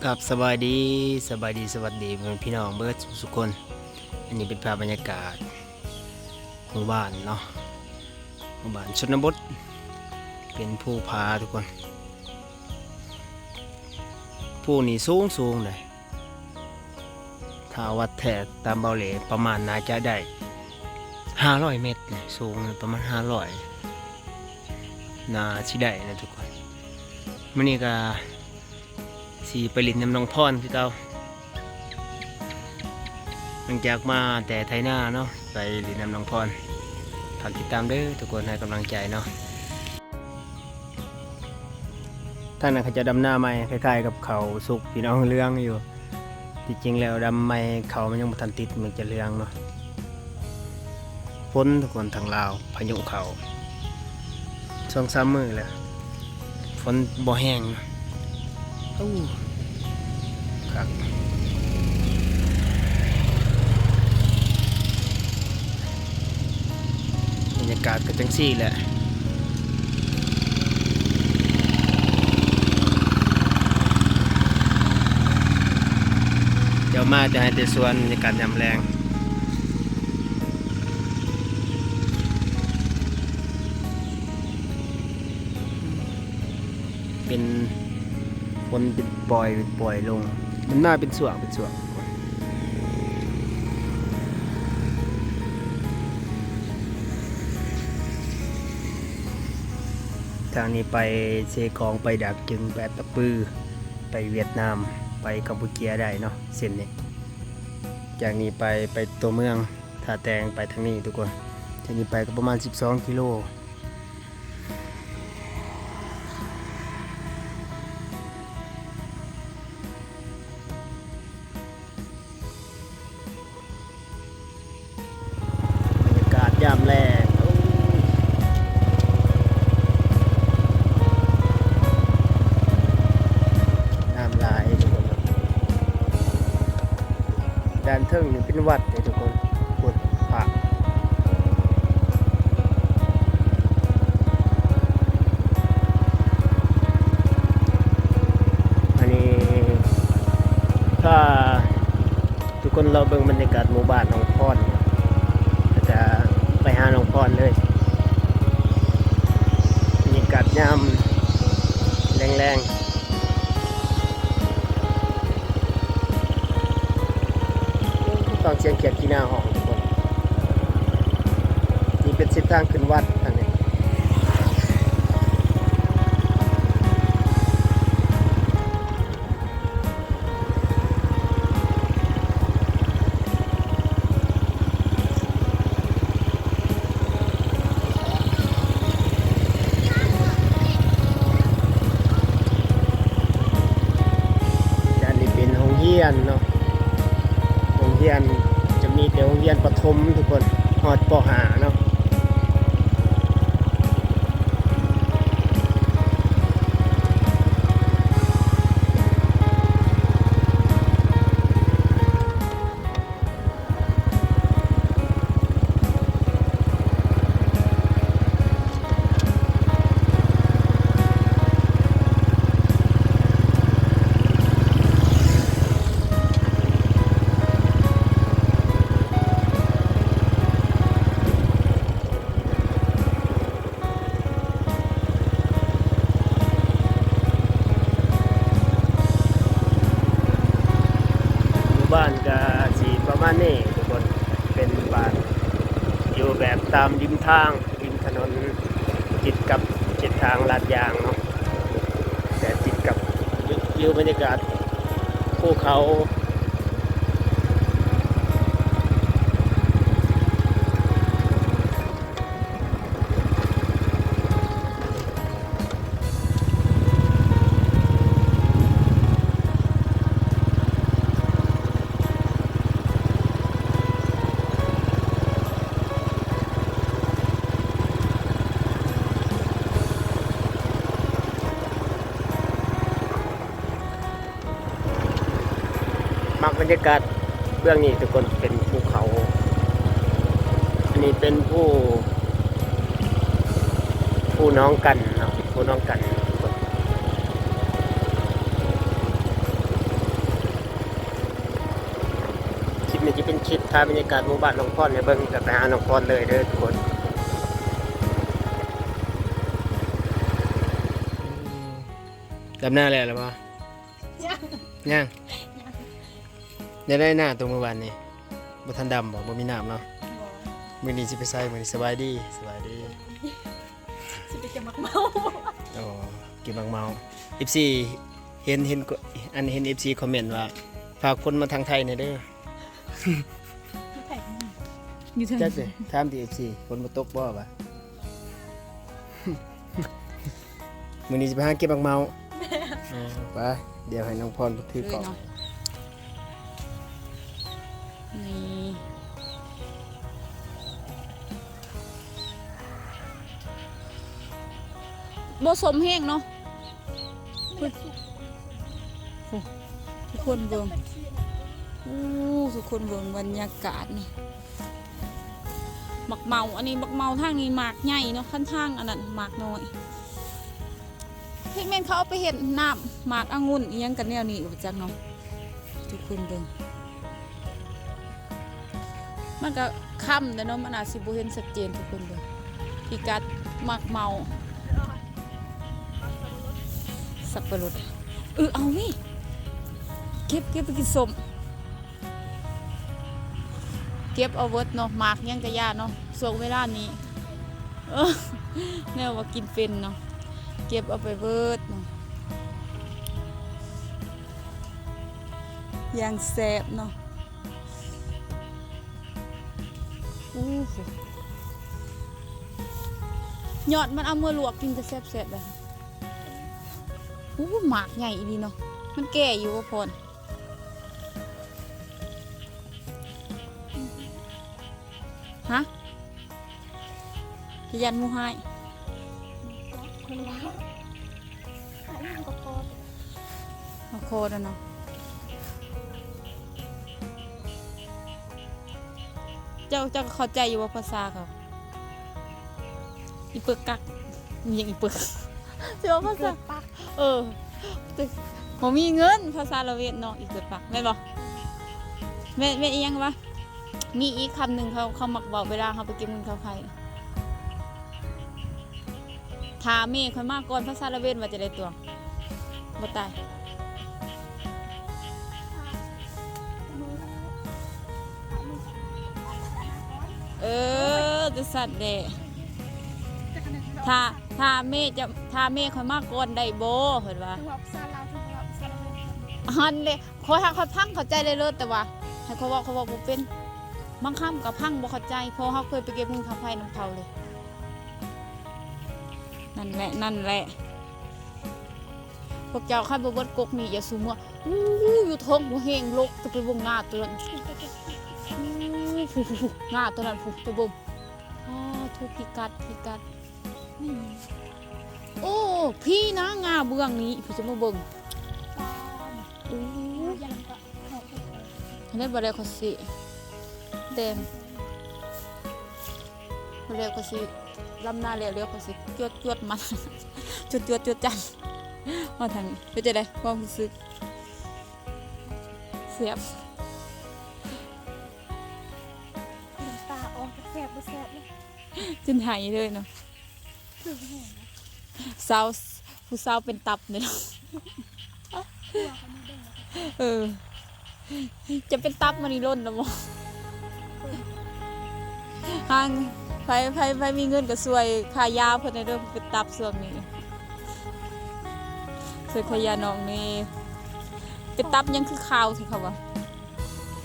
กับสบายดีสบายดีสวัสดีพี่น้องเบิร์ดสุกคนอันนี้เป็นภาพบรรยากาศหมู่บ้านเนาะหมู่บ้านชนบทเป็นภูผาทุกคนภูนี่สูงเลยถ้าวัดแถบตามเบาเหลประมาณน่าจะได้500 เมตรนะสูงประมาณ500น่าสิได้นะทุกคนมื้อนี้ก็สีไปลินน้ำนองพรคือเก่าหลังจากมาแต่ไทยหน้าเนาะไปลินน้ำนองพรฝากติดตามเด้อทุกคนให้กำลังใจเนาะท่านเขาจะดำหน้าใหม่คล้ายๆกับเขาสุกพี่น้องเรื่องอยู่ที่จริงแล้วดำใหม่เขามันยังไม่ทันติดมันจะเรื่องเนาะฝนทุกคนทางลาวพายุเขา2-3 มื้อแหละฝนบ่แห้งครับบรรยากาศก็จังซี่แหละเดี๋ยวมาจะให้แต่ส่วนบรรยากาศยามแรงเป็นคนเป็นปล่อยลงมันมาเป็นส่วงทางนี้ไปเซกองไปดักจึงแบบตะปือไปเวียดนามไปกัมพูชาได้เนาะเส้นนี้จากนี้ไปตัวเมืองท่าแตงไปทางนี้ทุกคนจากนี้ไปก็ประมาณ12 กิโลยามแรกน้ำลายทุกคนด้านเทิงนี่เป็นวัดเลยทุกคนปวดปากอันนี้ถ้าทุกคนเราเบิ่งบรรยากาศหมู่บ้านหนองพรก็จะไปหาหลวงพ่อเลยบรรยากาศยามแรงๆฟังเสียงเขียดที่หน้าห้องทุกคนนี่เป็นเส้นทางขึ้นวัดทางนี้เนาะโรงเรียนจะมีแต่โรงเรียนประถมทุกคนฮอดป .5 เนาะบ้านก็สีประมาณนี้ทุกคนเป็นบ้านอยู่แบบตามริมทางริมถนนติดกับเส้นทางลาดยางเนาะแต่ติดกับวิวบรรยากาศภูเขามักบรรยากาศเบื้องนี้ทุกคนเป็นภูเขาอันนี้เป็นผู้น้องกันเนาะผู้น้องกัน นี่จะเป็นคลิปถ่ายบรรยากาศหมู่บ้านน้องพรให้เบิ่งกับไปหาน้องพรเลยเด้อทุกคนดำหน้าแล้วหรือเปล่ายังได้หน้าตรงเมื่อวานนี่บ่ทันดำบ่มีน้ำเนาะมื้อนี้สิไปใส่มื้อนี้สบายดีสิไปเก็บมักเมาอ๋อเก็บมักเมา FC เห็นอันเห็น FC คอมเมนต์ว่าฝากคนมาทางไทยหน่อยเด้ออยู่ทางจักสิถามที่ FC คนบ่ตกบ่วะมื้อนี้สิไปหาเก็บมักเมาไปเดี๋ยวให้น้องพรถือกล่องนี่บ่สมแห้งเนาะทุกคนเบิ่งทุกคนเบิ่งบรรยากาศนี่หมักเมาอันนี้หมักเมาทางนี้หมากใหญ่เนาะขั้นทางอันนั้นหมากน้อยพี่แม่นเขาเอาไปเห็ดน้ำหมากองุ่นอีหยังกันแนวนี้กับจังเนาะทุกคนเบิ่งมันก็ค่ำแต่เนาะมันอาจสิบ่เห็นชัดเจนทุกคนเบิ่งพิกัดหมากเมาสับปะรดเอานี่เก็บไปกินส้มเก็บเอาเวิร์ดเนาะหมากยังกระยาเนาะส่วงเวลานี้แนวว่ากินเป็นเนาะเก็บเอาไปเวิร์ดเนาะอย่างแซ่บเนาะยอดมันเอามือลวกกินจะแซ่บๆเลยหมากใหญ่ดีเนาะมันแก่อยู่ว่าพรฮะจะยันมูไฮมาโคดเนาะเจ้าเข้าใจอยู่ว่าภาษาเขาอีเปึกกักมีอย่างอีเปึกเจ้าภาษาผมมีเงินภาษาละเวียดเนาะอีกเกิดปะไม่บอกแม่อีหยังวะมีอีกคำหนึ่งเขามักบอกเวลาเขาไปเก็บเงินเขาใครถามเมฆคนมากก่อนภาษาละเวียดว่าจะได้ตัวบ่ตายจะสัตว์เดะถ้าเมฆคนมากก่อนได้โบเห็นว่าฮันเลยเขาทางเขาพังเข้าใจเลยเลยแต่ว่าให้เขาบอกบ่เป็นบางคำกับพังบ่เข้าใจเพราะเขาเคยไปเก็บเงินเขาไผ่น้ำเขาเลยนั่นแหละพวกเจ้าข้าบวชกกนี่อย่าสูมัวอยู่ท้องหัวเฮงลกจะไปวงหน้าตัวนั้นหน้าตัวนั้นผูกจะบ่มทุกพิกัดโอ้พี่นะงาเบื้องนี้พี่จะมาเบิ่งอันนี้บะเรคสิแดงบะเรคสิลำหน้าเรียวคสิจวดมันจวดจันมาทางนี้เป็นจะได้ความรู้สึกเสียบตาออกแสบเลยจนหายเลยเนาะผู้สาวเป็นตับเนี่ยจะเป็นตับมันนี่ล้นแล้วมั้งห่างไฟมีเงินก็สวยขายาเพื่อนในเรื่องเป็นตับส่วนนี้สวยขายาน้องนี่เป็นตับยังคือข้าวสิเขาวะ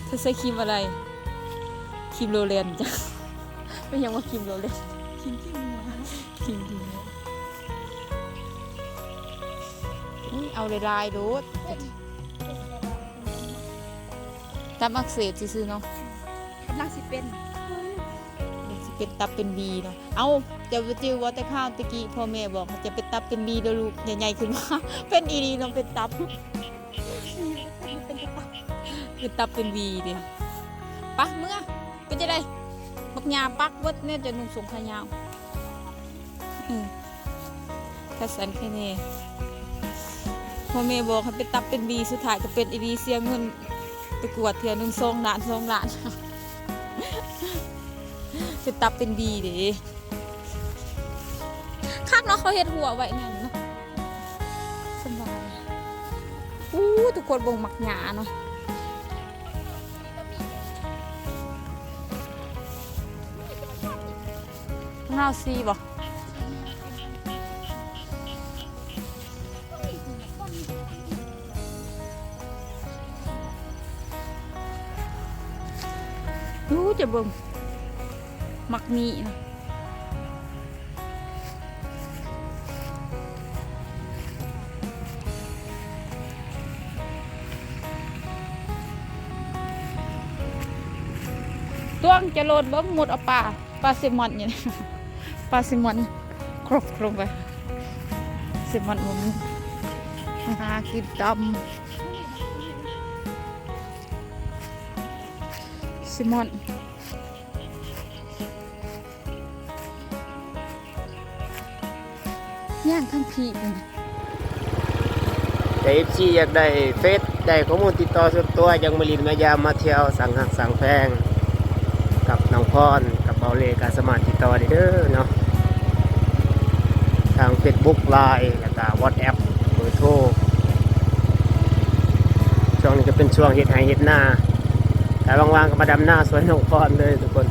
เธอใส่ครีมอะไรครีมโรเลนจ้ะไม่ยังว่าครีมโรเลนครีมเอาลายดูดตับอักเสบซื่อๆเนาะกำลังสิเป็นตับเป็นบีเนาะเอาจะจื้อว่าแต่ข้าวตะกี้พ่อแม่บอกจะเป็นตับเป็นบีเด้อลูกใหญ่ๆขึ้นมาเป็นอีดีน้องเป็นตับเป็นบีดิปะเมื่อก็จะได้บักหญ้าปักวัดเนี่ยจะนุ่งสงขายาวกระสันแค่นี้พ่อแม่บอกให้เป็นตับเป็นบีสุดท้ายก็เป็นอีดีเสียเงินไป กวดเทื่อหนึง2 ล้าน2 ล้าน เป็นตับเป็นดีเด้ข้างเนาะเขาเฮ็ดหัวไว้นั่นเนาะสบายทุกคนบ่งมักหญ้าเนาะเงาซีบ่จะเบิ่งมักมีนะต้วงจะโลดเบิ่งหมดเอาปลาแซลมอนอยู่นี่ ปลาแซลมอนครบลงไปแซลมอนมันหากินดำแซลมอนย่างทั้งพีเลย แต่ FC อยากได้เฟซได้ข้อมูลติดต่อส่วนตัวยังมาลินมายามมาเที่ยวสั่งหักสั่งแพงกับน้องพรกับเบาเลก็สามารถติดต่อได้เด้อเนาะทาง Facebook Line แล้วก็ WhatsApp เบอร์โทรช่วงนี้ก็เป็นช่วงเฮ็ดไร่เฮ็ดนาแต่ว่างๆก็มาดำหน้าสวนน้องพรเลยทุกคน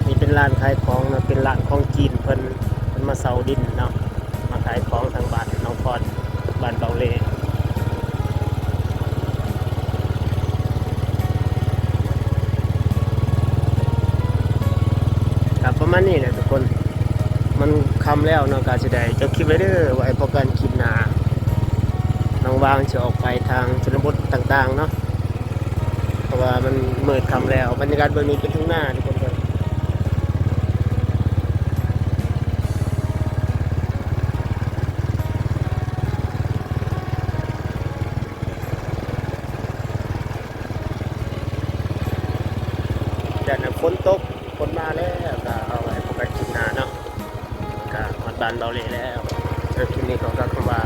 นี่เป็นร้านขายของเนาะเป็นร้านของจีนเพิ่นมาเซาดินเนาะมาขายของทางบ้านน้องพรบ้านเบาเลครับประมาณนี้แหละทุกคนมันคำแล้วเนาะการแสดงจะคลิปไว้เด้อไว้พบกันคลิปหน้าน้องวางจะออกไปทางชนบทต่างๆเนาะเพราะว่ามันมืดคำแล้วบรรยากาศเบื้องนี้เป็นทุ่งหน้าทุกคนเลยแต่ฝนตกฝนมาแล้วก็เอาไว้พบกันคลิปหน้าเนาะก็ฮอดบ้านเบาเลแล้วเจอคลิปนี้ก็กลับเข้ามา